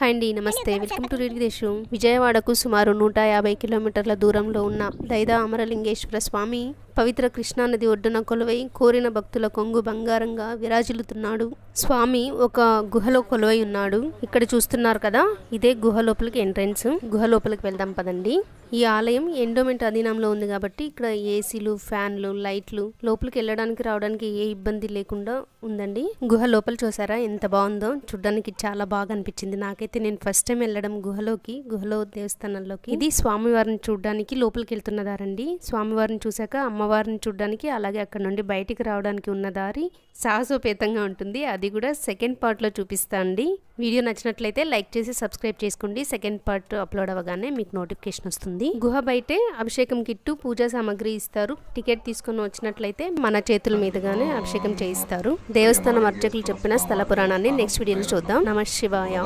Hi అండి, నమస్తే. Welcome to read దేశం. విజయవాడకు సుమారు 150 కిలోమీటర్ల దూరంలో ఉన్న దైదా అమరలింగేశ్వర స్వామి పవిత్ర కృష్ణానది ఒడ్డున కొలువై కోరిన భక్తుల కొంగు బంగారంగా విరాజిల్లుతున్నాడు. స్వామి ఒక గుహలో కొలువై ఉన్నాడు. ఇక్కడ చూస్తున్నారు కదా, ఇదే గుహ లోపలికి ఎంట్రన్స్. గుహ లోపలికి వెళ్దాం పదండి. ఈ ఆలయం ఎండోమెంట్ అధీనంలో ఉంది కాబట్టి ఇక్కడ ఏసీలు, ఫ్యాన్లు, లైట్లు, లోపలికి వెళ్ళడానికి రావడానికి ఏ ఇబ్బంది లేకుండా ఉందండి. గుహ లోపల చూసారా ఎంత బాగుందో, చూడడానికి చాలా బాగా అనిపించింది నాకైతే. నేను ఫస్ట్ టైం వెళ్ళడం గుహలో దేవస్థానంలోకి. ఇది స్వామివారిని చూడడానికి లోపలికి వెళ్తున్న దారండి. స్వామివారిని చూసాక అమ్మవారిని చూడడానికి, అలాగే అక్కడ నుండి బయటికి రావడానికి ఉన్న దారి సాహసోపేతంగా ఉంటుంది. అది కూడా సెకండ్ పార్ట్ లో చూపిస్తా అండి. వీడియో నచ్చినట్లయితే లైక్ చేసి సబ్స్క్రైబ్ చేసుకోండి. సెకండ్ పార్ట్ అప్లోడ్ అవ్వగానే మీకు నోటిఫికేషన్ వస్తుంది. గుహ బయటే అభిషేకం కిట్టు, పూజా సామాగ్రి ఇస్తారు. టికెట్ తీసుకుని వచ్చినట్లయితే మన చేతుల మీదుగానే అభిషేకం చేయిస్తారు. దేవస్థానం అర్చకులు చెప్పిన స్థల పురాణాన్ని నెక్స్ట్ వీడియోలో చూద్దాం. నమః శివాయ.